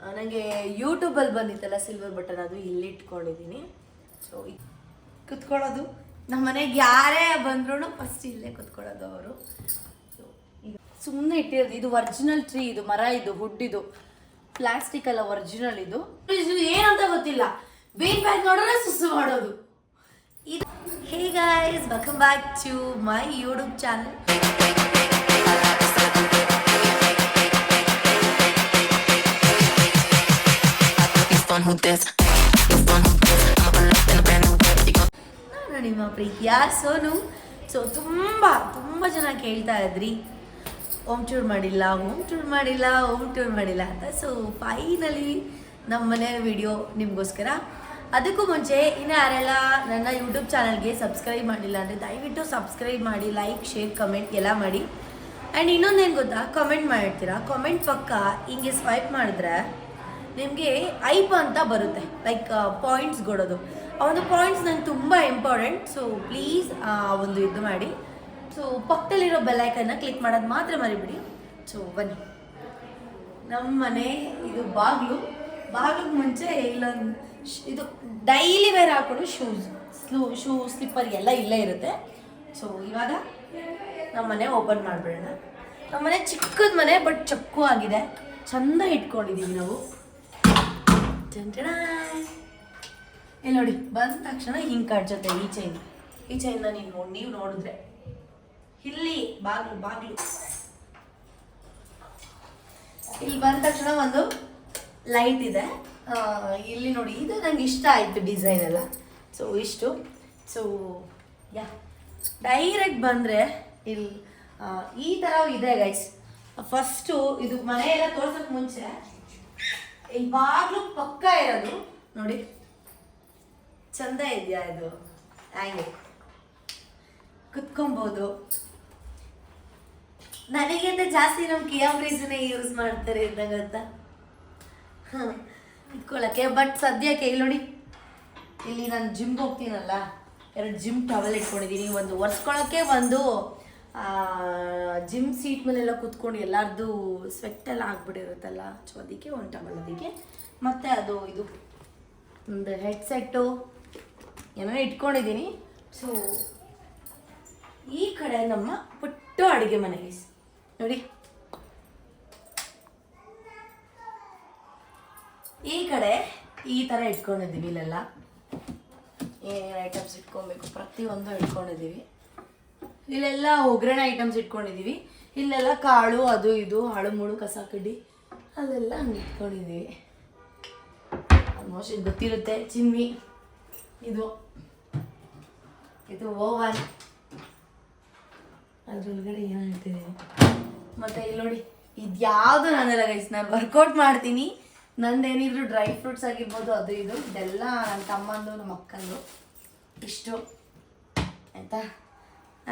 ನನಗೆ ಯೂಟ್ಯೂಬಲ್ಲಿ ಬಂದಿತ್ತಲ್ಲ silver button, ಅದು ಇಲ್ಲಿ ಇಟ್ಕೊಂಡಿದ್ದೀನಿ. ಸೊ ಕುತ್ಕೊಳ್ಳೋದು ನಮ್ಮ ಮನೆಗೆ ಯಾರೇ ಬಂದ್ರೂ ಫಸ್ಟ್ ಇಲ್ಲೇ ಕುತ್ಕೊಳ್ಳೋದು ಅವರು. ಸೊ ಈಗ ಸುಮ್ಮನೆ ಇಟ್ಟಿರೋದು. ಇದು ಒರಿಜಿನಲ್ ಟ್ರೀ, ಇದು ಮರ, ಇದು ವುಡ್, ಇದು ಪ್ಲಾಸ್ಟಿಕ್ ಅಲ್ಲ, ಒರಿಜಿನಲ್. ಇದು ಏನಂತ ಗೊತ್ತಿಲ್ಲ, ಬೇನ್ ಬ್ಯಾಗ್ ನೋಡಿದ್ರೆ ಸುಸ್ಸು ಮಾಡೋದು. ಇದು hey guys, welcome back to my YouTube channel. ನಾನು ನಿಮ್ಮ ಪ್ರೀತಿಯ ಸೋನು. ಸೊ ತುಂಬ ಜನ ಕೇಳ್ತಾ ಇದ್ರಿ ಹೋಮ್ ಟೂರ್ ಮಾಡಿಲ್ಲ ಅಂತ. ಸೊ ಫೈನಲಿ ನಮ್ಮ ಮನೆ ವಿಡಿಯೋ ನಿಮಗೋಸ್ಕರ. ಅದಕ್ಕೂ ಮುಂಚೆ ಇನ್ನು ಯಾರೆಲ್ಲ ನನ್ನ ಯೂಟ್ಯೂಬ್ ಚಾನಲ್ಗೆ ಸಬ್ಸ್ಕ್ರೈಬ್ ಮಾಡಿಲ್ಲ ಅಂದರೆ ದಯವಿಟ್ಟು ಸಬ್ಸ್ಕ್ರೈಬ್ ಮಾಡಿ, ಲೈಕ್, ಶೇರ್, ಕಮೆಂಟ್ ಎಲ್ಲ ಮಾಡಿ. ಆ್ಯಂಡ್ ಇನ್ನೊಂದೇನು ಗೊತ್ತಾ, ಕಮೆಂಟ್ ಮಾಡಿರ್ತೀರ, ಕಮೆಂಟ್ ಪಕ್ಕ ಹಿಂಗೆ ಸ್ವೈಪ್ ಮಾಡಿದ್ರೆ ನಿಮಗೆ ಐಪ್ ಅಂತ ಬರುತ್ತೆ, ಲೈಕ್ ಪಾಯಿಂಟ್ಸ್ ಕೊಡೋದು. ಆ ಒಂದು ಪಾಯಿಂಟ್ಸ್ ನಂಗೆ ತುಂಬ ಇಂಪಾರ್ಟೆಂಟ್. ಸೊ ಪ್ಲೀಸ್ ಒಂದು ಇದು ಮಾಡಿ. ಸೊ ಪಕ್ಕದಲ್ಲಿರೋ ಬೆಲ್ಲೈಕನ್ನ ಕ್ಲಿಕ್ ಮಾಡೋದು ಮಾತ್ರ ಮರಿಬಿಡಿ. ಸೊ ಬನ್ನಿ, ನಮ್ಮ ಮನೆ ಇದು ಬಾಗಿಲು ಮುಂಚೆ ಇಲ್ಲೊಂದು ಇದು ಡೈಲಿ ವೇರ್ ಹಾಕೊಂಡು ಶೂ ಸ್ಲಿಪ್ಪರ್ ಎಲ್ಲ ಇಲ್ಲೇ ಇರುತ್ತೆ. ಸೊ ಇವಾಗ ನಮ್ಮ ಮನೆ ಓಪನ್ ಮಾಡಿಬಿಡೋಣ. ನಮ್ಮ ಮನೆ ಚಿಕ್ಕದ ಮನೆ, ಬಟ್ ಚಕ್ಕು ಆಗಿದೆ, ಚೆಂದ ಇಟ್ಕೊಂಡಿದ್ದೀವಿ ನಾವು. ಇಲ್ಲಿ ನೋಡಿ, ಬಂದ ತಕ್ಷಣ ಹಿಂಗೆ ಕಾಡ್ಸತ್ತೆ ಈ ಚೈನ್ನ ನೀವು ನೋಡಿದ್ರೆ ಇಲ್ಲಿ ಬಾಗಿಲು ಇಲ್ಲಿ ಬಂದ ತಕ್ಷಣ ಒಂದು ಲೈಟ್ ಇದೆ. ಇಲ್ಲಿ ನೋಡಿ, ಇದು ನಂಗೆ ಇಷ್ಟ ಆಯಿತು ಡಿಸೈನ್ ಎಲ್ಲ. ಸೊ ಇಷ್ಟು. ಸೊ ಯಾ ಡೈರೆಕ್ಟ್ ಬಂದರೆ ಇಲ್ಲಿ ಈ ಥರ ಇದೆ ಗೈಸ್. ಫಸ್ಟು ಇದು ಮನೆಯೆಲ್ಲ ತೋರ್ಸೋಕ್ಕೆ ಮುಂಚೆ ಇಲ್ಲಿ ಬಾಗ್ಲು ಪಕ್ಕ ಇರೋದು ನೋಡಿ, ಚಂದ ಇದೆಯಾ? ಇದು ಹ್ಯಾಂಗೆ ಕುತ್ಕೊಬೋದು. ನನಗಿಂತ ಜಾಸ್ತಿ ನಮ್ಮ ಕ್ಯಾಮ್ರೀಸನ್ನೇ ಯೂಸ್ ಮಾಡ್ತಾರೆ ಅಂತ ಗೊತ್ತಾ, ಕುತ್ಕೊಳ್ಳೋಕ್ಕೆ. ಬಟ್ ಸದ್ಯಕ್ಕೆ ಇಲ್ಲಿ ನೋಡಿ, ಇಲ್ಲಿ ನಾನು ಜಿಮ್ಗೆ ಹೋಗ್ತೀನಲ್ಲ, 2 ಜಿಮ್ ಟವಲ್ ಇಟ್ಕೊಂಡಿದ್ದೀನಿ. ಒಂದು ಒರೆಸ್ಕೊಳ್ಳೋಕ್ಕೆ, ಒಂದು ಜಿಮ್ ಸೀಟ್ ಮೇಲೆಲ್ಲ ಕೂತ್ಕೊಂಡು ಎಲ್ಲರದ್ದು ಸ್ವೆಟ್ಟೆಲ್ಲ ಆಗ್ಬಿಟ್ಟಿರುತ್ತಲ್ಲ, ಸೊ ಅದಕ್ಕೆ ಒಂದು ಟವಲ್, ಅದಕ್ಕೆ ಮತ್ತು ಅದು ಇದು ಒಂದು ಹೆಡ್ಸೆಟ್ಟು ಏನೋ ಇಟ್ಕೊಂಡಿದ್ದೀನಿ. ಸೊ ಈ ಕಡೆ ನಮ್ಮ ಪುಟ್ಟ ಅಡುಗೆ ಮನೆ ನೋಡಿ, ಈ ಕಡೆ ಈ ಥರ ಇಟ್ಕೊಂಡಿದ್ದೀವಿ. ಇಲ್ಲೆಲ್ಲ ಏನೇನು ಐಟಮ್ಸ್ ಇಟ್ಕೊಬೇಕು ಪ್ರತಿಯೊಂದು ಇಟ್ಕೊಂಡಿದ್ದೀವಿ. ಇಲ್ಲೆಲ್ಲ ಒಗ್ಗರಣೆ ಐಟಮ್ಸ್ ಇಟ್ಕೊಂಡಿದ್ದೀವಿ. ಇಲ್ಲೆಲ್ಲ ಕಾಳು, ಅದು ಇದು ಹಾಳು ಮೂಳು ಕಸ ಕಡ್ಡಿ ಅಲ್ಲೆಲ್ಲ ಹಂಗೆ ಇಟ್ಕೊಂಡಿದ್ದೀವಿ. ಆಲ್ಮೋಸ್ಟ್ ಇದು ಗೊತ್ತಿರುತ್ತೆ. ಚಿಮ್ನಿ, ಇದು ಓವನ್, ಅದ್ರೊಳಗಡೆ ಏನು ಹೇಳ್ತಿದ್ದೀನಿ. ಮತ್ತು ಇಲ್ಲಿ ನೋಡಿ, ಇದ್ಯಾವುದು ನಾನೆಲ್ಲ ಗೈಸ್, ನಾನು ವರ್ಕೌಟ್ ಮಾಡ್ತೀನಿ. ನಂದೇನಿದ್ರು ಡ್ರೈ ಫ್ರೂಟ್ಸ್ ಆಗಿರ್ಬೋದು, ಅದು ಇದು ಇದೆಲ್ಲ ನನ್ನ ತಮ್ಮಂದು, ನಮ್ಮ ಅಕ್ಕಂದು, ಇಷ್ಟು ಆಯಿತಾ.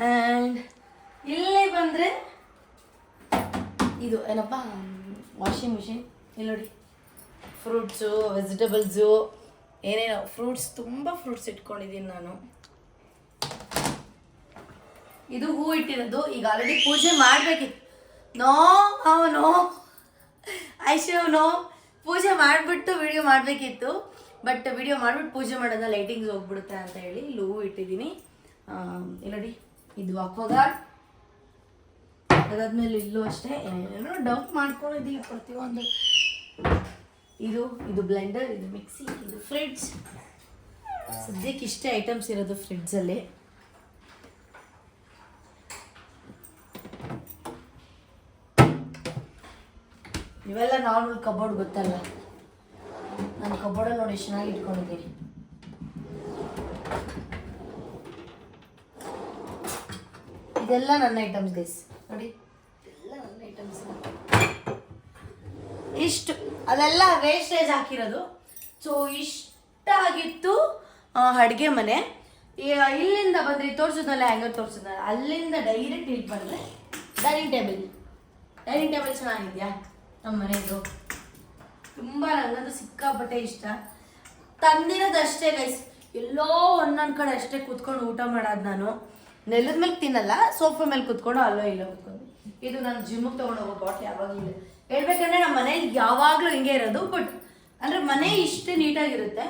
ಆ್ಯಂಡ್ ಇಲ್ಲೇ ಬಂದರೆ ಇದು ಏನಪ್ಪ, ವಾಷಿಂಗ್ ಮಿಷಿನ್. ಇಲ್ಲಿ ನೋಡಿ, ಫ್ರೂಟ್ಸು, ವೆಜಿಟೇಬಲ್ಸು, ಏನೇನೋ ಫ್ರೂಟ್ಸ್, ತುಂಬ ಫ್ರೂಟ್ಸ್ ಇಟ್ಕೊಂಡಿದ್ದೀನಿ ನಾನು. ಇದು ಹೂ ಇಟ್ಟಿರೋದು. ಈಗ ಆಲ್ರೆಡಿ ಪೂಜೆ ಮಾಡಬೇಕಿತ್ತು. ನೋ ಪೂಜೆ ಮಾಡಿಬಿಟ್ಟು ವಿಡಿಯೋ ಮಾಡಬೇಕಿತ್ತು. ಬಟ್ ವಿಡಿಯೋ ಮಾಡಿಬಿಟ್ಟು ಪೂಜೆ ಮಾಡೋದ ಲೈಟಿಂಗ್ಸ್ ಹೋಗ್ಬಿಡುತ್ತೆ ಅಂತ ಹೇಳಿ ಇಲ್ಲಿ ಹೂ ಇಟ್ಟಿದ್ದೀನಿ. ಇಲ್ಲಿ ನೋಡಿ, ಇದು ಅಕ್ವಾಗಾರ್ಡ್. ಅದಾದ್ಮೇಲೆ ಇಲ್ಲೂ ಅಷ್ಟೇ ಏನೇನೋ ಡಂಪ್ ಮಾಡ್ಕೊಂಡಿದ್ದೀವಿ ಪ್ರತಿಯೊಂದು. ಇದು ಬ್ಲೆಂಡರ್, ಇದು ಮಿಕ್ಸಿ, ಇದು ಫ್ರಿಡ್ಜ್. ಸದ್ಯಕ್ಕೆ ಇಷ್ಟೇ ಐಟಮ್ಸ್ ಇರೋದು ಫ್ರಿಡ್ಜಲ್ಲಿ. ಇವೆಲ್ಲ ನಾರ್ಮಲ್ ಕಬೋರ್ಡ್, ಗೊತ್ತಲ್ಲ, ನಾನು ಕಬೋರ್ಡಲ್ಲಿ ನೋಡಿ ಎಷ್ಟು ಚೆನ್ನಾಗಿ ಇಟ್ಕೊಂಡಿದ್ದೀನಿ. ಇದೆಲ್ಲ ನನ್ನ ಐಟಮ್ಸ್ ಗೈಸ್ ನೋಡಿ, ಎಲ್ಲ ನನ್ನ ಐಟಮ್ಸ್. ಇಷ್ಟು ಅದೆಲ್ಲ ವೇಸ್ಟೇಜ್ ಹಾಕಿರೋದು. ಸೊ ಇಷ್ಟಾಗಿತ್ತು ಅಡುಗೆ ಮನೆ. ಇಲ್ಲಿಂದ ಬಂದರೆ ತೋರಿಸೋದಲ್ಲ, ಹ್ಯಾಂಗರ್ ತೋರಿಸೋದಲ್ಲ, ಅಲ್ಲಿಂದ ಡೈರೆಕ್ಟ್ ಇಲ್ಲಿ ಬಂದರೆ ಡೈನಿಂಗ್ ಟೇಬಲ್ ಚೆನ್ನಾಗಿದೆಯಾ ನಮ್ಮ ಮನೆಯದು? ತುಂಬ ನನಗಂತೂ ಸಿಕ್ಕಾಪಟ್ಟೆ ಇಷ್ಟ. ತಂದಿರೋದಷ್ಟೇ ಗೈಸ್, ಎಲ್ಲೋ ಒಂದೊಂದು ಕಡೆ ಅಷ್ಟೇ ಕೂತ್ಕೊಂಡು ಊಟ ಮಾಡೋದು. ನಾನು ನೆಲದ ಮೇಲೆ ತಿನ್ನಲ್ಲ, ಸೋಫಾ ಮೇಲೆ ಕೂತ್ಕೊಂಡು ಅಲ್ಲೋ ಇಲ್ಲೋ ಕೂತ್ಕೊಂಡು. ಇದು ನಾನು ಜಿಮ್ಮಿಗೆ ತೊಗೊಂಡು ಹೋಗೋ ಬಾಟ್ಲಿ, ಯಾವಾಗ ಹೇಳ್ಬೇಕಂದ್ರೆ ನಮ್ಮ ಮನೇಲಿ ಯಾವಾಗಲೂ ಹಿಂಗೆ ಇರೋದು. ಬಟ್ ಅಂದರೆ ಮನೆ ಇಷ್ಟು ನೀಟಾಗಿರುತ್ತೆ,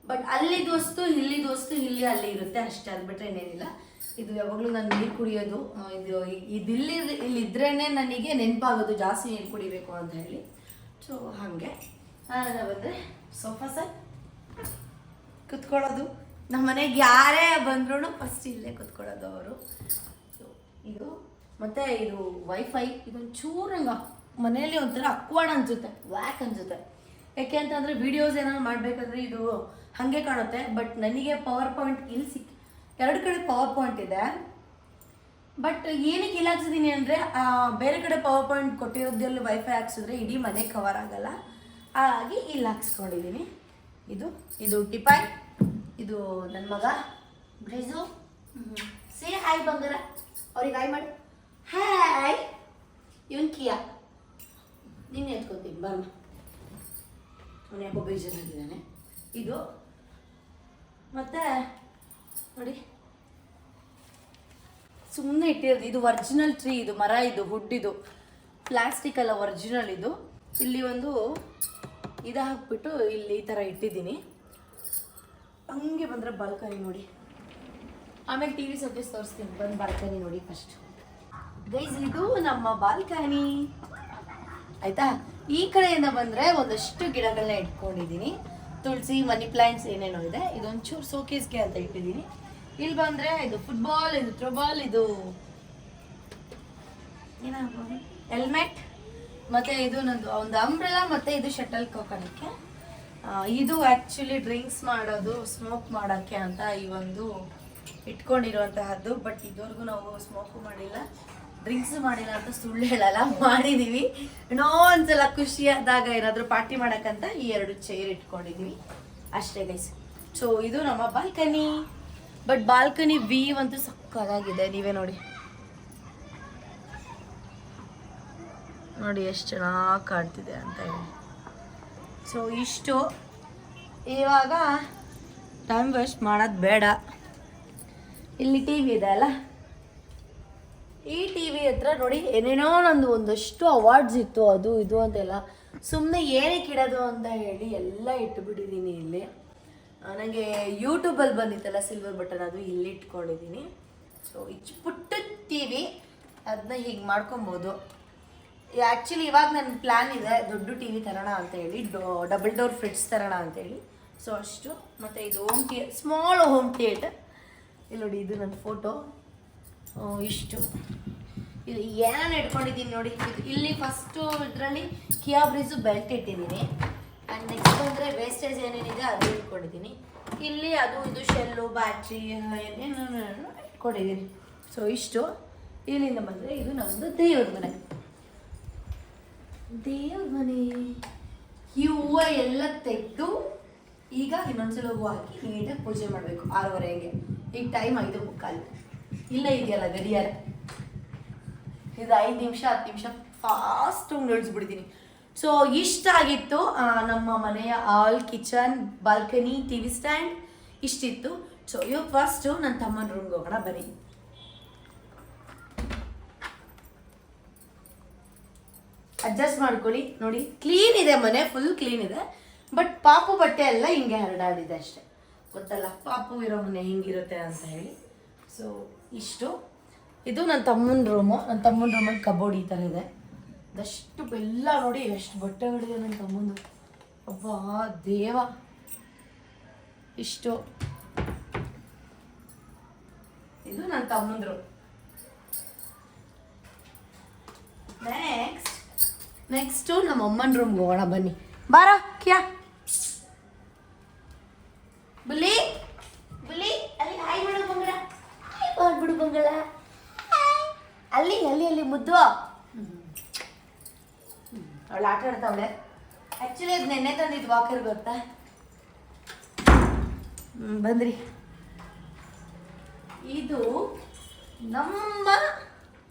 ಬಟ್ ಅಲ್ಲಿದ್ದು ವಸ್ತು ಇಲ್ಲಿದ್ದು ವಸ್ತು ಇಲ್ಲಿ ಅಲ್ಲಿ ಇರುತ್ತೆ ಅಷ್ಟೇ, ಅದು ಬಿಟ್ಟರೆ ಏನೇನಿಲ್ಲ. ಇದು ಯಾವಾಗಲೂ ನಾನು ನೀರು ಕುಡಿಯೋದು, ಇಲ್ಲಿದ್ರೇ ನನಗೆ ನೆನಪಾಗೋದು ಜಾಸ್ತಿ ನೀರು ಕುಡಿಬೇಕು ಅಂತ ಹೇಳಿ. ಸೊ ಹಾಗೆ ಬಂದರೆ ಸೋಫಾ ಸೆಟ್ ಕುತ್ಕೊಳ್ಳೋದು. ನಮ್ಮ ಮನೆಗೆ ಯಾರೇ ಬಂದ್ರೂ ಫಸ್ಟ್ ಇಲ್ಲೇ ಕುತ್ಕೊಳ್ಳೋದು ಅವರು. ಸೊ ಇದು ಮತ್ತು ಇದು ವೈಫೈ, ಇದೊಂದು ಚೂರಂಗ ಮನೆಯಲ್ಲಿ ಒಂಥರ ಅಕ್ವಾಡ್ ಅನಿಸುತ್ತೆ, ವ್ಯಾಕ್ ಅನಿಸುತ್ತೆ. ಯಾಕೆ ಅಂತಂದರೆ ವೀಡಿಯೋಸ್ ಏನಾದ್ರು ಮಾಡಬೇಕಂದ್ರೆ ಇದು ಹಾಗೆ ಕಾಣುತ್ತೆ. ಬಟ್ ನನಗೆ ಪವರ್ ಪಾಯಿಂಟ್ ಇಲ್ಲಿ ಎರಡು ಕಡೆ ಪವರ್ ಪಾಯಿಂಟ್ ಇದೆ. ಬಟ್ ಏನಕ್ಕೆ ಇಲ್ಲಿ ಹಾಕ್ಸಿದ್ದೀನಿ ಅಂದರೆ ಬೇರೆ ಕಡೆ ಪವರ್ ಪಾಯಿಂಟ್ ಕೊಟ್ಟಿರೋದ್ರಲ್ಲಿ ವೈಫೈ ಹಾಕ್ಸಿದ್ರೆ ಇಡೀ ಮನೆ ಕವರ್ ಆಗಲ್ಲ, ಹಾಗಾಗಿ ಇಲ್ಲಿ ಹಾಕ್ಸ್ಕೊಂಡಿದ್ದೀನಿ. ಇದು ಟಿಪಾಯ್, ಇದು ನನ್ನ ಮಗ ಬ್ರೇಜು. ಸೇ ಹಾಯ್ ಬಂಗಾರ, ಅವ್ರಿಗೆ ಹಾಯ್ ಮಾಡಿ. ಹಾಯ್. ಇವನ್ ಕಿಯಾ, ನಿನ್ನೆ ಎತ್ಕೊತೀನಿ ಬಮ್ಮ, ಅವನು ಯಾಕೋ ಬೇಜಾರಾಗಿದ್ದಾನೆ. ಇದು ಮತ್ತೆ ನೋಡಿ ಸುಮ್ಮನೆ ಇಟ್ಟಿರೋದು, ಇದು ಒರಿಜಿನಲ್ ಟ್ರೀ, ಇದು ಮರ, ಇದು ಹುಡ್, ಇದು ಪ್ಲಾಸ್ಟಿಕ್ ಅಲ್ಲ, ಒರಿಜಿನಲ್. ಇದು ಇಲ್ಲಿ ಒಂದು ಇದು ಹಾಕ್ಬಿಟ್ಟು ಇಲ್ಲಿ ಈ ಥರ ಇಟ್ಟಿದ್ದೀನಿ. ಹಂಗೆ ಬಂದರೆ ಬಾಲ್ಕನಿ ನೋಡಿ, ಆಮೇಲೆ ಟಿ ವಿ ಸಬ್ಜೆಕ್ಟ್ ತೋರಿಸ್ತೀನಿ. ಬಂದು ಬಾಲ್ಕನಿ ನೋಡಿ ಫಸ್ಟ್ ಗೈಸ್. ಇದು ನಮ್ಮ ಬಾಲ್ಕನಿ ಆಯಿತಾ. ಈ ಕಡೆಯಿಂದ ಬಂದರೆ ಒಂದಷ್ಟು ಗಿಡಗಳನ್ನ ಇಟ್ಕೊಂಡಿದ್ದೀನಿ, ತುಳಸಿ, ಮನಿ ಪ್ಲ್ಯಾಂಟ್ಸ್ ಏನೇನೋ ಇದೆ. ಇದೊಂಚೂರು ಸೋಕೇಸ್ಗೆ ಅಂತ ಇಟ್ಟಿದ್ದೀನಿ. ಇಲ್ಲಿ ಬಂದರೆ ಇದು ಫುಟ್ಬಾಲ್, ಇದು ಥ್ರೋಬಾಲ್, ಇದು ಏನಾಗ್ಬೋದು ಹೆಲ್ಮೆಟ್, ಮತ್ತು ಇದು ನಂದು ಒಂದು ಅಂಬ್ರೆಲಾ, ಮತ್ತು ಇದು ಶಟಲ್ ಕಾಕ್ ಆಡೋಕ್ಕೆ. ಇದು ಆ್ಯಕ್ಚುಲಿ ಡ್ರಿಂಕ್ಸ್ ಮಾಡೋದು, ಸ್ಮೋಕ್ ಮಾಡೋಕ್ಕೆ ಅಂತ ಈ ಒಂದು ಇಟ್ಕೊಂಡಿರುವಂತಹದ್ದು. ಬಟ್ ಇದುವರೆಗೂ ನಾವು ಸ್ಮೋಕು ಮಾಡಿಲ್ಲ, ಡ್ರಿಂಕ್ಸ್ ಮಾಡಿಲ್ಲ ಅಂತ ಸುಳ್ಳು ಹೇಳಲ್ಲ, ಮಾಡಿದ್ದೀವಿ. ಏನೋ ಒಂದ್ಸಲ ಖುಷಿಯಾದಾಗ ಏನಾದರೂ ಪಾರ್ಟಿ ಮಾಡೋಕ್ಕಂತ ಈ 2 ಚೇರ್ ಇಟ್ಕೊಂಡಿದ್ದೀವಿ ಅಷ್ಟೇ ಗೈಸ್. ಸೊ ಇದು ನಮ್ಮ ಬಾಲ್ಕನಿ. ಬಟ್ ಬಾಲ್ಕನಿ ವ್ಯೂ ಅಂತೂ ಸಕ್ಕತ್ತಾಗಿದೆ, ನೀವೇ ನೋಡಿ ಎಷ್ಟು ಚೆನ್ನಾಗಿ ಕಾಣ್ತಿದೆ ಅಂತ ಹೇಳಿ. ಸೊ ಇಷ್ಟು. ಇವಾಗ ಟೈಮ್ ವೇಸ್ಟ್ ಮಾಡೋದು ಬೇಡ. ಇಲ್ಲಿ ಟಿ ವಿ ಇದೆ ಅಲ್ಲ, ಈ ಟಿ ವಿ ಹತ್ರ ನೋಡಿ ಏನೇನೋ ನಂದು ಒಂದಷ್ಟು ಅವಾರ್ಡ್ಸ್ ಇತ್ತು, ಅದು ಇದು ಅಂತೆಲ್ಲ. ಸುಮ್ಮನೆ ಏನಕ್ಕೆ ಇಡೋದು ಅಂತ ಹೇಳಿ ಎಲ್ಲ ಇಟ್ಟುಬಿಟ್ಟಿದ್ದೀನಿ ಇಲ್ಲಿ. ನನಗೆ ಯೂಟ್ಯೂಬಲ್ಲಿ ಬಂದಿತ್ತಲ್ಲ ಸಿಲ್ವರ್ ಬಟನ್, ಅದು ಇಲ್ಲಿ ಇಟ್ಕೊಂಡಿದ್ದೀನಿ. ಸೊ ಇಷ್ಟು ಪುಟ್ಟ ಟಿ ವಿ, ಅದನ್ನ ಹೀಗೆ ಮಾಡ್ಕೊಬೋದು. ಆ್ಯಕ್ಚುಲಿ ಇವಾಗ ನನ್ನ ಪ್ಲ್ಯಾನ್ ಇದೆ ದೊಡ್ಡ ಟಿ ವಿ ತರೋಣ ಅಂತ ಹೇಳಿ, ಡಬಲ್ ಡೋರ್ ಫ್ರಿಡ್ಜ್ ತರೋಣ ಅಂತೇಳಿ. ಸೊ ಅಷ್ಟು. ಮತ್ತು ಇದು ಸ್ಮಾಲ್ ಹೋಮ್ ಥಿಯೇಟರ್. ಇಲ್ಲಿ ನೋಡಿ, ಇದು ನನ್ನ ಫೋಟೋ. ಇಷ್ಟು. ಇದು ಏನೇನು ಇಟ್ಕೊಂಡಿದ್ದೀನಿ ನೋಡಿ. ಇಲ್ಲಿ ಫಸ್ಟು ಇದರಲ್ಲಿ ಕಿಯಾ ಬ್ರೀಜು ಬೆಲ್ಟ್ ಇಟ್ಟಿದ್ದೀನಿ. ಆ್ಯಂಡ್ ನೆಕ್ಸ್ಟ್ ಬಂದರೆ ವೇಸ್ಟೇಜ್ ಏನೇನಿದೆ ಅದು ಇಟ್ಕೊಂಡಿದ್ದೀನಿ. ಇಲ್ಲಿ ಅದು ಇದು ಶೆಲ್ಲು, ಬ್ಯಾಟ್ರಿ ಏನೇನು ಇಟ್ಕೊಂಡಿದ್ದೀನಿ. ಸೊ ಇಷ್ಟು. ಇಲ್ಲಿಂದ ಬಂದರೆ ಇದು ನಮ್ಮದು ದೇವ್ರ ಮನೆ. ಈ ಹೂವು ಎಲ್ಲ ತೆಗೆದು ಈಗ ಇನ್ನೊಂದ್ಸಲ ಹೂವು ಹಾಕಿ ನೀಟಾಗಿ ಪೂಜೆ ಮಾಡಬೇಕು 6:30ಗೆ. ಈಗ ಟೈಮ್ 5:45. ಇಲ್ಲ ಇದೆಯಲ್ಲ ಗಡಿಯಾರ, ಇದು 5 ನಿಮಿಷ 10 ನಿಮಿಷ ಫಾಸ್ಟಾಗಿ ನಡೆಸ್ಬಿಡ್ತೀನಿ. ಸೊ ಇಷ್ಟಾಗಿತ್ತು ನಮ್ಮ ಮನೆಯ all kitchen, balcony, T V stand ಇಷ್ಟಿತ್ತು. ಸೊ ಇವಾಗ ಫಸ್ಟು ನನ್ನ ತಮ್ಮನ ರೂಮ್ಗೆ ಹೋಗೋಣ ಬನ್ನಿ. ಅಡ್ಜಸ್ಟ್ ಮಾಡ್ಕೊಳ್ಳಿ. ನೋಡಿ ಕ್ಲೀನ್ ಇದೆ ಮನೆ, ಫುಲ್ ಕ್ಲೀನ್ ಇದೆ. ಬಟ್ ಪಾಪು ಬಟ್ಟೆ ಎಲ್ಲ ಹಿಂಗೆ ಹರಡಾಡಿದೆ ಅಷ್ಟೆ, ಗೊತ್ತಲ್ಲ ಪಾಪು ಇರೋ ಮನೆ ಹಿಂಗಿರುತ್ತೆ ಅಂತ ಹೇಳಿ. ಸೊ ಇಷ್ಟು. ಇದು ನನ್ನ ತಮ್ಮನ ರೂಮು. ನನ್ನ ತಮ್ಮನ ರೂಮಲ್ಲಿ ಕಬೋರ್ಡ್ ಈ ಥರ ಇದೆ. ಅದಷ್ಟು ಎಲ್ಲ ನೋಡಿ ಎಷ್ಟು ಬಟ್ಟೆಗಳಿದೆ ನನ್ನ ತಮ್ಮಂದು, ಅಬ್ಬಾ ದೇವ. ಇಷ್ಟು. ಇದು ನನ್ನ ತಮ್ಮನ ರೂಮ್. ನೆಕ್ಸ್ಟು ನಮ್ಮ ಅಮ್ಮನ ರೂಮ್ಗೆ ಹೋಗೋಣ ಬನ್ನಿ. ಬಾರ ಕ್ಯಾ ಬುಲಿ ಬುಲಿ, ಅಲ್ಲಿ ಹಾಯ್ ಮಾಡು ಬಂಗಳ, ಹಾಯ್ ಮಾಡ್ಬಿಡು ಬಂಗಳ, ಅಲ್ಲಿ ಅಲ್ಲಿ ಅಲ್ಲಿ ಮುದ್ದು. ಅವಳು ಆಟ ಆಡ್ತಾವಳೆ. ಆ್ಯಕ್ಚುಲಿ ಅದು ನೆನ್ನೆ ತಂದಿದ್ದು ವಾಕರ್ ಗೊತ್ತಾ. ಬಂದ್ರಿ. ಇದು ನಮ್ಮ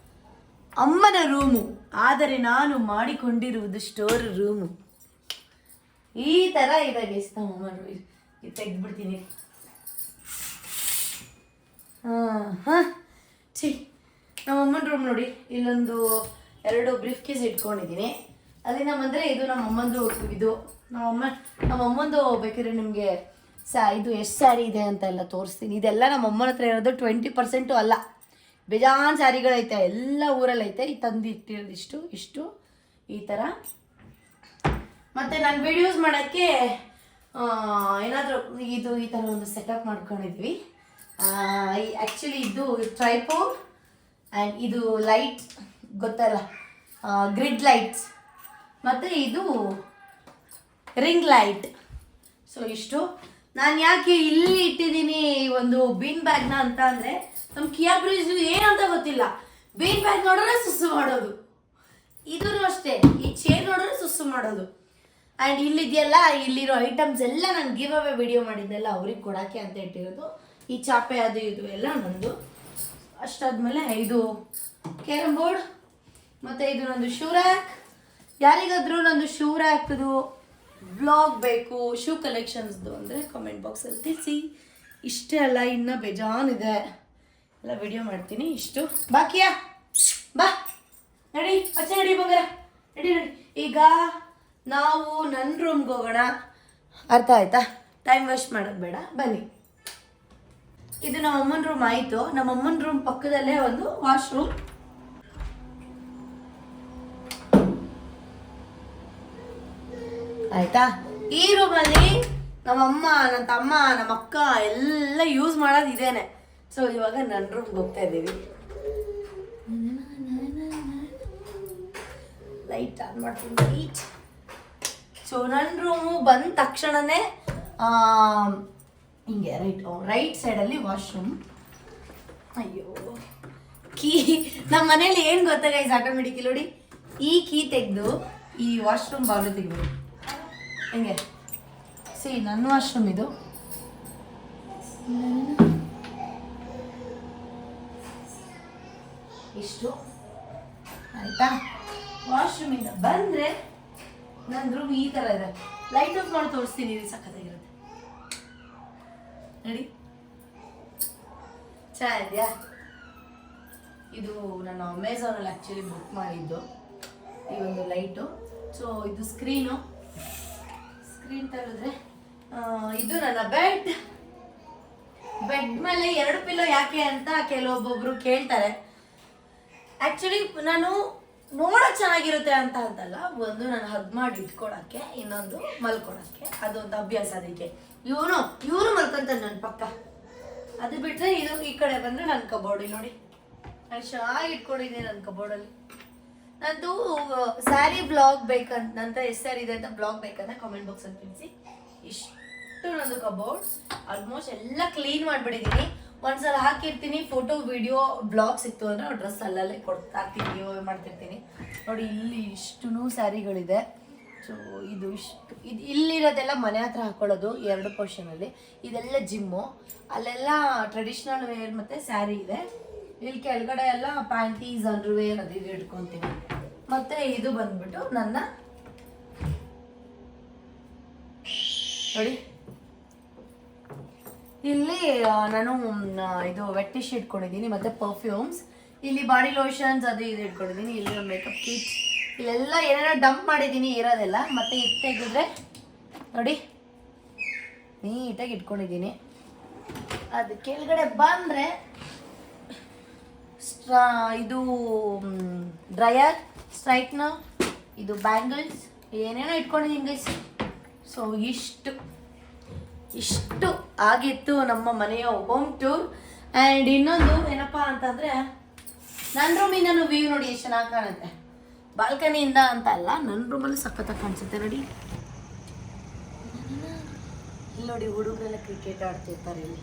ಅಮ್ಮನ ರೂಮು, ಆದರೆ ನಾನು ಮಾಡಿಕೊಂಡಿರುವುದು ಸ್ಟೋರ್ ರೂಮು. ಈ ಥರ ಇದೆ ಗೈಸ್ ನಮ್ಮ ಅಮ್ಮನ ರೂಮ್. ಇದು ತೆಗೆದ್ಬಿಡ್ತೀನಿ. ನಮ್ಮ ಅಮ್ಮನ ರೂಮ್ ನೋಡಿ, ಇಲ್ಲೊಂದು 2 ಬ್ರೀಫ್ ಕೇಸ್ ಇಟ್ಕೊಂಡಿದ್ದೀನಿ. ಅಲ್ಲಿ ನಮ್ಮಂದರೆ ಇದು ನಮ್ಮಮ್ಮಂದು ಇದು ನಮ್ಮಮ್ಮಂದು ಬೇಕಾದ್ರೆ ನಿಮಗೆ ಇದು ಎಷ್ಟು ಸ್ಯಾರಿ ಇದೆ ಅಂತ ಎಲ್ಲ ತೋರಿಸ್ತೀನಿ. ಇದೆಲ್ಲ ನಮ್ಮಮ್ಮನ ಹತ್ರ ಇರೋದು 20% ಅಲ್ಲ, ಬೇಜಾನ್ ಸ್ಯಾರಿಗಳೈತೆ, ಎಲ್ಲ ಊರಲ್ಲೈತೆ. ಈ ತಂದು ಇಟ್ಟಿರೋದು ಇಷ್ಟು ಈ ಥರ. ಮತ್ತು ನಾನು ವಿಡಿಯೋಸ್ ಮಾಡೋಕ್ಕೆ ಏನಾದರೂ ಇದು ಈ ಥರ ಒಂದು ಸೆಟಪ್ ಮಾಡ್ಕೊಂಡಿದ್ವಿ. ಆ್ಯಕ್ಚುಲಿ ಇದು ಟ್ರೈಪೋಡ್ ಆ್ಯಂಡ್ ಇದು ಲೈಟ್ ಗೊತ್ತಲ್ಲ, ಗ್ರಿಡ್ ಲೈಟ್ಸ್, ಮತ್ತು ಇದು ರಿಂಗ್ ಲೈಟ್. ಸೊ ಇಷ್ಟು ನಾನು ಯಾಕೆ ಇಲ್ಲಿ ಇಟ್ಟಿದ್ದೀನಿ ಒಂದು ಬೀನ್ ಬ್ಯಾಗ್ನ ಅಂತ ಅಂದರೆ, ನಮ್ಮ ಕಿಯಾ ಬ್ರೀಜು ಏನಂತ ಗೊತ್ತಿಲ್ಲ, ಬೀನ್ ಬ್ಯಾಗ್ ನೋಡಿದ್ರೆ ಸುಸ್ಸು ಮಾಡೋದು, ಇದೂ ಅಷ್ಟೇ, ಈ ಚೇರ್ ನೋಡಿದ್ರೆ ಸುಸ್ಸು ಮಾಡೋದು. ಆ್ಯಂಡ್ ಇಲ್ಲಿದೆಯಲ್ಲ, ಇಲ್ಲಿರೋ ಐಟಮ್ಸ್ ಎಲ್ಲ ನಾನು ಗಿವ್ ಅವೇ ವಿಡಿಯೋ ಮಾಡಿದ್ದೆಲ್ಲ ಅವ್ರಿಗೆ ಕೊಡೋಕ್ಕೆ ಅಂತ ಇಟ್ಟಿರೋದು. ಈ ಚಾಪೆ ಅದು ಇದು ಎಲ್ಲ ನಂದು. ಅಷ್ಟಾದ್ಮೇಲೆ ಇದು ಕ್ಯಾರಮ್ ಬೋರ್ಡ್, ಮತ್ತು ಇದು ನಂದು ಶೂ ರ್ಯಾಕ್. ಯಾರಿಗಾದರೂ ನಂದು ಶೂ ರ್ಯಾಕ್ದು ಬ್ಲಾಗ್ ಬೇಕು, ಶೂ ಕಲೆಕ್ಷನ್ಸ್ದು ಅಂದರೆ ಕಮೆಂಟ್ ಬಾಕ್ಸಲ್ಲಿ ತಿಳಿಸಿ. ಇಷ್ಟೇ ಅಲ್ಲ, ಇನ್ನೂ ಬೇಜಾನಿದೆ, ಎಲ್ಲ ವಿಡಿಯೋ ಮಾಡ್ತೀನಿ. ಇಷ್ಟು ಬಾಕಿಯಾ, ಬಾ ನಡಿ, ಅಚ್ಚ ನಡಿ ಬಂಗಾರ, ನಡಿ. ಈಗ ನಾವು ನನ್ನ ರೂಮ್ಗೆ ಹೋಗೋಣ, ಅರ್ಥ ಆಯ್ತಾ? ಟೈಮ್ ವೇಸ್ಟ್ ಮಾಡೋದು ಬೇಡ, ಬನ್ನಿ. ಇದು ನಮ್ಮ ಅಮ್ಮನ ರೂಮ್ ಆಯಿತು. ನಮ್ಮ ಅಮ್ಮನ ರೂಮ್ ಪಕ್ಕದಲ್ಲೇ ಒಂದು ವಾಶ್ರೂಮ್. ಆಯ್ತಾ? ಈ ರೂಮಲ್ಲಿ ನಮ್ಮಮ್ಮ, ನನ್ನ ತಮ್ಮ, ನಮ್ಮ ಅಕ್ಕ ಎಲ್ಲ ಯೂಸ್ ಮಾಡೋದು ಇದೇನೆ. ಸೊ ಇವಾಗ ನನ್ನ ರೂಮ್ಗೆ ಹೋಗ್ತಾ ಇದ್ದೀವಿ. ಲೈಟ್ ಆನ್ ಮಾಡ್ತೀನಿ. ಲೈಟ್. ಸೊ ನನ್ನ ರೂಮು ಬಂದ ತಕ್ಷಣನೇ ಹಿಂಗೆ ರೈಟ್ ಸೈಡಲ್ಲಿ ವಾಶ್ರೂಮ್. ಅಯ್ಯೋ, ಕೀ ನಮ್ಮ ಮನೇಲಿ ಏನು ಗೊತ್ತಾ ಗೈಸ್, ಆಟೋಮೆಟಿಕ್ ನೋಡಿ, ಈ ಕೀ ತೆಗೆದು ಈ ವಾಶ್ರೂಮ್ ಬಾಗಿಲು ತೆಗಿಬೋದು ಹಿಂಗೆ. ನನ್ನ ವಾಶ್ರೂಮ್ ಇದು. ಇಷ್ಟು ಆಯ್ತಾ? ವಾಶ್ರೂಮಿಂದ ಬಂದರೆ ನನ್ನ ರೂಮ್ ಈ ಥರ ಇದೆ. ಲೈಟ್ ಆಫ್ ಮಾಡಿ ತೋರಿಸ್ತೀನಿ, ಇದು ಸಖತ್ತಾಗಿರುತ್ತೆ ನೋಡಿ, ಚೆನ್ನಾಗಿದೆಯಾ? ಇದು ನಾನು ಅಮೆಝಾನಲ್ಲಿ ಆ್ಯಕ್ಚುಲಿ ಬುಕ್ ಮಾಡಿದ್ದು ಈ ಒಂದು ಲೈಟು. ಸೊ ಇದು ಸ್ಕ್ರೀನ್ ತೆಗೆದ್ರೆ ಇದು ನನ್ನ ಬೆಡ್ ಮೇಲೆ 2 ಪಿಲ್ಲೋ ಯಾಕೆ ಅಂತ ಕೆಲವೊಬ್ಬೊಬ್ರು ಕೇಳ್ತಾರೆ. ಆ್ಯಕ್ಚುಲಿ ನಾನು ನೋಡೋಕೆ ಚೆನ್ನಾಗಿರುತ್ತೆ ಅಂತ ಅಂತಲ್ಲ, ಒಂದು ನಾನು ಹಗ್ ಮಾಡಿ ಇಟ್ಕೊಳಕ್ಕೆ, ಇನ್ನೊಂದು ಮಲ್ಕೊಳಕ್ಕೆ, ಅದೊಂದು ಅಭ್ಯಾಸ. ಅದಕ್ಕೆ ಇವನು ಮಲ್ಕೊಂತಾನೆ ನನ್ನ ಪಕ್ಕ. ಅದು ಬಿಟ್ಟರೆ ಇದು ಈ ಕಡೆ ಬಂದರೆ ನನ್ನ ಕಬೋರ್ಡ್ ನೋಡಿ, ನಾನು ಚೆನ್ನಾಗಿ ಇಟ್ಕೊಂಡಿದ್ದೀನಿ ನನ್ನ ಕಬೋರ್ಡಲ್ಲಿ. ನಂದು ಸ್ಯಾರಿ ಬ್ಲಾಗ್ ಬೇಕಂತ, ನಂತರ ಎಷ್ಟು ಸ್ಯಾರಿ ಇದೆ ಅಂತ ಬ್ಲಾಗ್ ಬೇಕಂತ ಕಾಮೆಂಟ್ ಬಾಕ್ಸಲ್ಲಿ ತಿಳಿಸಿ. ಇಷ್ಟು ನಂದು ಕಬೋರ್ಡ್ ಆಲ್ಮೋಸ್ಟ್ ಎಲ್ಲ ಕ್ಲೀನ್ ಮಾಡಿಬಿಟ್ಟಿದ್ದೀನಿ. ಒಂದ್ಸಲ ಹಾಕಿರ್ತೀನಿ ಫೋಟೋ ವಿಡಿಯೋ ಬ್ಲಾಗ್ ಸಿಕ್ತು ಅಂದರೆ ಡ್ರೆಸ್ ಅಲ್ಲಲ್ಲೇ ಕೊಡ್ತಾ ಇರ್ತೀನಿ, ಮಾಡ್ತಿರ್ತೀನಿ ನೋಡಿ. ಇಲ್ಲಿ ಇಷ್ಟು ಸ್ಯಾರಿಗಳಿದೆ. ಸೊ ಇದು ಇಲ್ಲಿರೋದೆಲ್ಲ ಮನೆ ಹತ್ರ ಹಾಕೊಳ್ಳೋದು 2 ಪೋರ್ಷನಲ್ಲಿ. ಇದೆಲ್ಲ ಜಿಮ್ಮು, ಅಲ್ಲೆಲ್ಲ ಟ್ರೆಡಿಷ್ನಲ್ ವೇರ್ ಮತ್ತು ಸ್ಯಾರಿ ಇದೆ. ಇಲ್ಲಿ ಕೆಳಗಡೆ ಎಲ್ಲ ಪ್ಯಾಂಟೀಸ್, ಅಂಡರ್ವೇರ್ ಅದು ಇದು ಇಟ್ಕೊತೀನಿ. ಮತ್ತು ಇದು ಬಂದ್ಬಿಟ್ಟು ನನ್ನ ನೋಡಿ, ಇಲ್ಲಿ ನಾನು ಇದು ವೆಟ್ ಟಿಶ್ಯೂ ಇಟ್ಕೊಂಡಿದ್ದೀನಿ ಮತ್ತು ಪರ್ಫ್ಯೂಮ್ಸ್. ಇಲ್ಲಿ ಬಾಡಿ ಲೋಷನ್ಸ್ ಅದು ಇದು ಇಟ್ಕೊಂಡಿದ್ದೀನಿ. ಇಲ್ಲಿ ಮೇಕಪ್ ಕಿಟ್, ಇಲ್ಲೆಲ್ಲ ಏನೇನೋ ಡಂಪ್ ಮಾಡಿದ್ದೀನಿ ಇರೋದೆಲ್ಲ. ಮತ್ತು ಇದು ತೆಗೆದ್ರೆ ನೋಡಿ ನೀಟಾಗಿ ಇಟ್ಕೊಂಡಿದ್ದೀನಿ. ಅದು ಕೆಳಗಡೆ ಬಂದರೆ ಇದು ಡ್ರಯರ್, ಸ್ಟ್ರೈಟ್ನರ್, ಇದು ಬ್ಯಾಂಗಲ್ಸ್, ಏನೇನೋ ಇಟ್ಕೊಂಡಿದ್ದೀನಿ ಗೈಸ್. ಸೊ ಇಷ್ಟು ಆಗಿತ್ತು ನಮ್ಮ ಮನೆಯ ಹೋಮ್ ಟೂರ್. ಆ್ಯಂಡ್ ಇನ್ನೊಂದು ಏನಪ್ಪ ಅಂತಂದರೆ, ನನ್ನ ರೂಮಿಂದ ವ್ಯೂ ನೋಡಿ ಎಷ್ಟು ಚೆನ್ನಾಗಿ ಕಾಣುತ್ತೆ. ಬಾಲ್ಕನಿಯಿಂದ ಅಂತ ಅಲ್ಲ, ನನ್ನ ರೂಮಲ್ಲಿ ಸಖತ್ತಾಗಿ ಕಾಣಿಸುತ್ತೆ ನೋಡಿ. ಇಲ್ಲಿ ನೋಡಿ, ಹುಡುಗರೆಲ್ಲ ಕ್ರಿಕೆಟ್ ಆಡ್ತಿರ್ತಾರೆ ಇಲ್ಲಿ.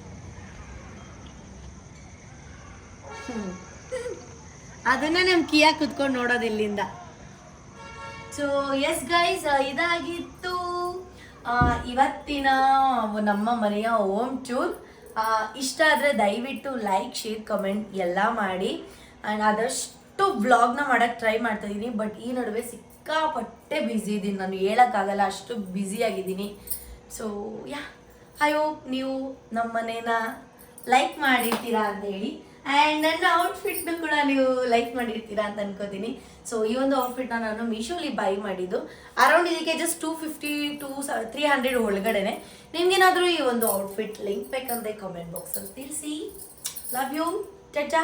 ಅದನ್ನ ನಮ್ಮ ಕಿಯಾ ಕುತ್ಕೊಂಡು ನೋಡೋದು ಇಲ್ಲಿಂದ. ಸೊ ಎಸ್ ಗೈಸ್, ಇದಾಗಿತ್ತು ಇವತ್ತಿನ ನಮ್ಮ ಮನೆಯ ಹೋಮ್ ಟೂರ್. ಇಷ್ಟ ಆದರೆ ದಯವಿಟ್ಟು ಲೈಕ್, ಶೇರ್, ಕಮೆಂಟ್ ಎಲ್ಲ ಮಾಡಿ. ಆ್ಯಂಡ್ ಆದಷ್ಟು ವ್ಲಾಗ್ನ ಮಾಡೋಕ್ಕೆ ಟ್ರೈ ಮಾಡ್ತಾಯಿದ್ದೀನಿ. ಬಟ್ ಈ ನಡುವೆ ಸಿಕ್ಕಾಪಟ್ಟೆ ಬ್ಯುಸಿ ಇದ್ದೀನಿ, ನಾನು ಹೇಳೋಕ್ಕಾಗಲ್ಲ, ಅಷ್ಟು ಬ್ಯುಸಿಯಾಗಿದ್ದೀನಿ. ಸೊ ಐ ಹೋಪ್ ನೀವು ನಮ್ಮ ಮನೇನ ಲೈಕ್ ಮಾಡಿರ್ತೀರಾ ಅಂತ ಹೇಳಿ. ಆ್ಯಂಡ್ ನನ್ನ ಔಟ್ಫಿಟ್ನು ಕೂಡ ನೀವು ಲೈಕ್ ಮಾಡಿರ್ತೀರಾ ಅಂತ ಅನ್ಕೋತೀನಿ. ಸೊ ಈ ಒಂದು ಔಟ್ಫಿಟ್ನ ನಾನು ಮೀಶೋಲಿ ಬೈ ಮಾಡಿದ್ದು ಅರೌಂಡ್ ಇದಕ್ಕೆ ಜಸ್ಟ್ 250 to 300 ಒಳಗಡೆನೆ. ನಿಮ್ಗೇನಾದರೂ ಈ ಒಂದು ಔಟ್ಫಿಟ್ ಲಿಂಕ್ ಬೇಕಂದ್ರೆ ಕಾಮೆಂಟ್ ಬಾಕ್ಸಲ್ಲಿ ತಿಳಿಸಿ. Love you, Tata.